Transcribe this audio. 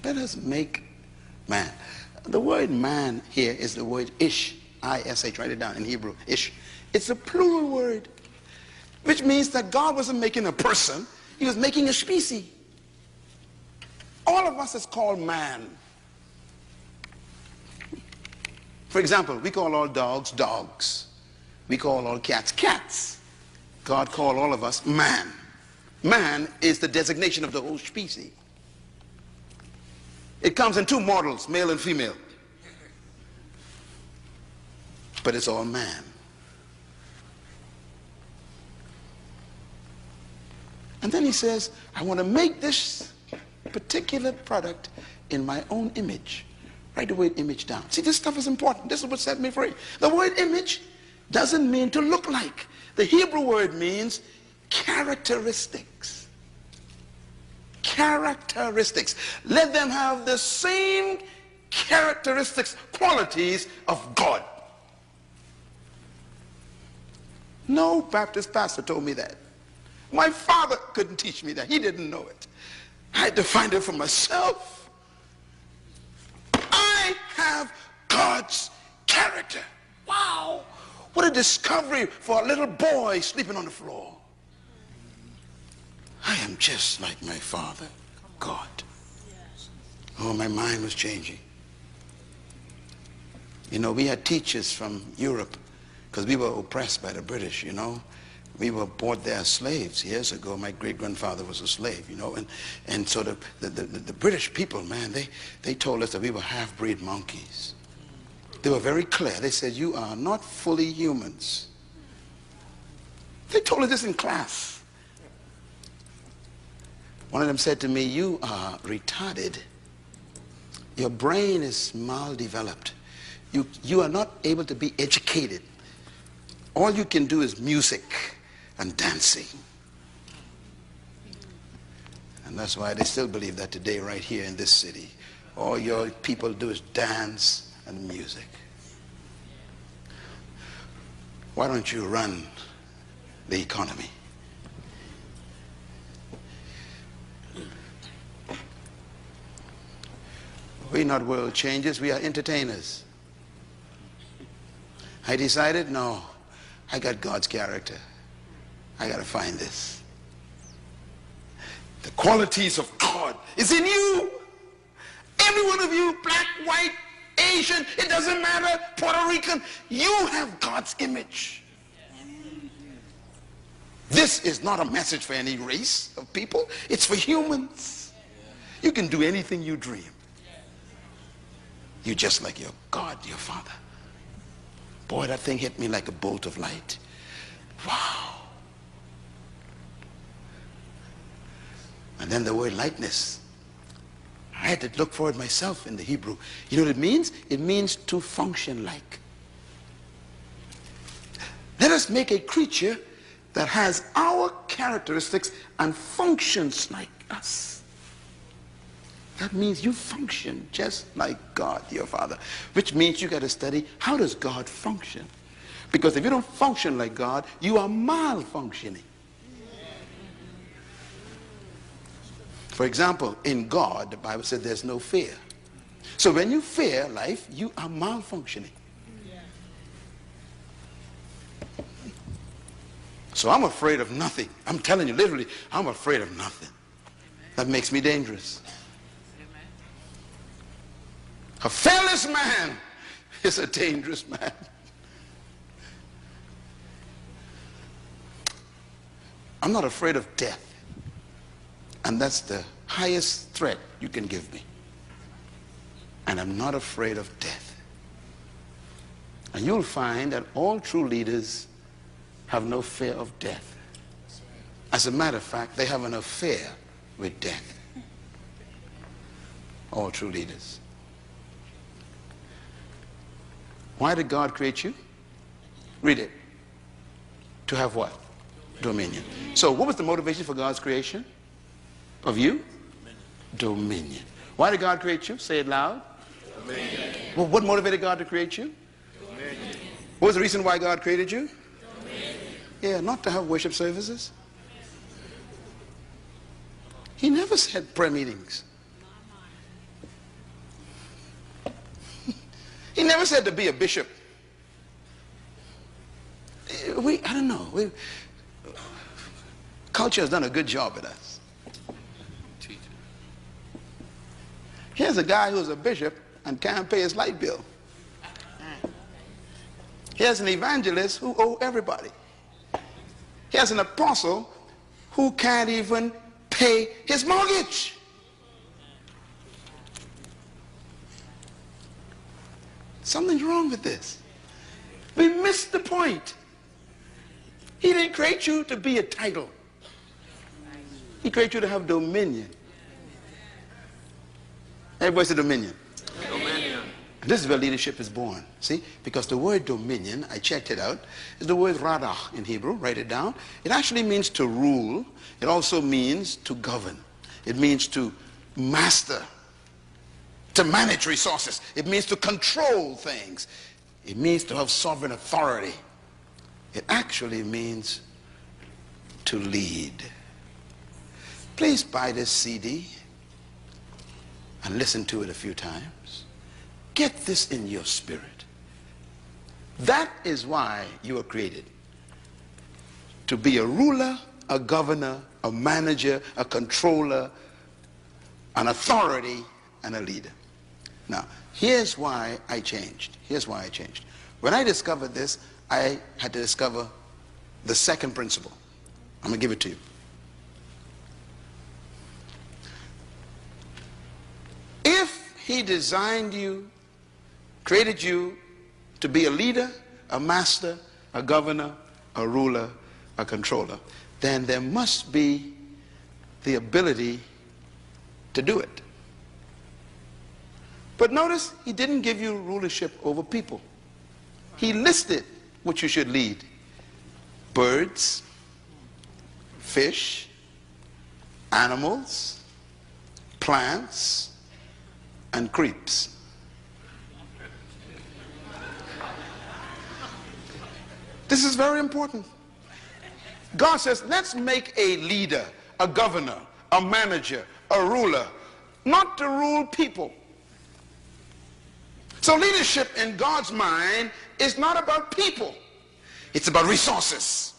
Let us make man. The word man here is the word ish. I-S-H. Write it down in Hebrew. Ish. It's a plural word, which means that God wasn't making a person. He was making a species. All of us is called man. For example, we call all dogs, dogs. We call all cats, cats. God called all of us man. Man is the designation of the whole species. It comes in two models, male and female. But it's all man. And then he says, I want to make this particular product in my own image. Write the word image down. See, this stuff is important. This is what set me free. The word image doesn't mean to look like. The Hebrew word means characteristics. Characteristics. Let them have the same characteristics, qualities of God. No Baptist pastor told me that. My father couldn't teach me that. He didn't know it. I had to find it for myself. I have God's character. Wow. What a discovery for a little boy sleeping on the floor. I am just like my father, God. Oh, my mind was changing. You know, we had teachers from Europe because we were oppressed by the British, you know. We were bought there as slaves years ago. My great-grandfather was a slave, you know. And so the British people, man, they told us that we were half-breed monkeys. They were very clear. They said, you are not fully humans. They told us this in class. One of them said to me, you are retarded. Your brain is maldeveloped. You are not able to be educated. All you can do is music and dancing. And that's why they still believe that today right here in this city. All your people do is dance and music. Why don't you run the economy? We're not world changers, we are entertainers. I decided, no, I got God's character. I got to find this. The qualities of God is in you. Every one of you, black, white, Asian, it doesn't matter, Puerto Rican, you have God's image. This is not a message for any race of people. It's for humans. You can do anything you dream. You're just like your God, your Father. Boy, that thing hit me like a bolt of light. Wow. And then the word likeness. I had to look for it myself in the Hebrew. You know what it means? It means to function like. Let us make a creature that has our characteristics and functions like us. That means you function just like God, your Father. Which means you got to study, how does God function? Because if you don't function like God, you are malfunctioning. For example, in God, the Bible said there's no fear. So when you fear life, you are malfunctioning. So I'm afraid of nothing. I'm telling you, literally, I'm afraid of nothing. That makes me dangerous. A fearless man is a dangerous man. I'm not afraid of death. And that's the highest threat you can give me. And I'm not afraid of death. And you'll find that all true leaders have no fear of death. As a matter of fact, they have an affair with death. All true leaders. Why did God create you? Read it. To have what? Dominion. So what was the motivation for God's creation? Of you? Dominion. Why did God create you? Say it loud. Dominion. Well, what motivated God to create you? Dominion. What was the reason why God created you? Dominion. Yeah, not to have worship services. He never said prayer meetings. He never said to be a bishop. I don't know. Culture has done a good job at us. Here's a guy who's a bishop and can't pay his light bill. Here's an evangelist who owes everybody. Here's an apostle who can't even pay his mortgage. Something's wrong with this. We missed the point. He didn't create you to be a title. He created you to have dominion. Everybody say dominion. Dominion. And this is where leadership is born. See? Because the word dominion, I checked it out, is the word radah in Hebrew. Write it down. It actually means to rule. It also means to govern. It means to master, to manage resources. It means to control things. It means to have sovereign authority. It actually means to lead. Please buy this CD and listen to it a few times. Get this in your spirit. That is why you were created. To be a ruler, a governor, a manager, a controller, an authority, and a leader. Now, here's why I changed. Here's why I changed. When I discovered this, I had to discover the second principle. I'm going to give it to you. If he designed you, created you to be a leader, a master, a governor, a ruler, a controller, then there must be the ability to do it. But notice, he didn't give you rulership over people. He listed what you should lead. Birds, fish, animals, plants, and creeps. This is very important. God says, let's make a leader, a governor, a manager, a ruler, not to rule people. So leadership in God's mind is not about people. It's about resources.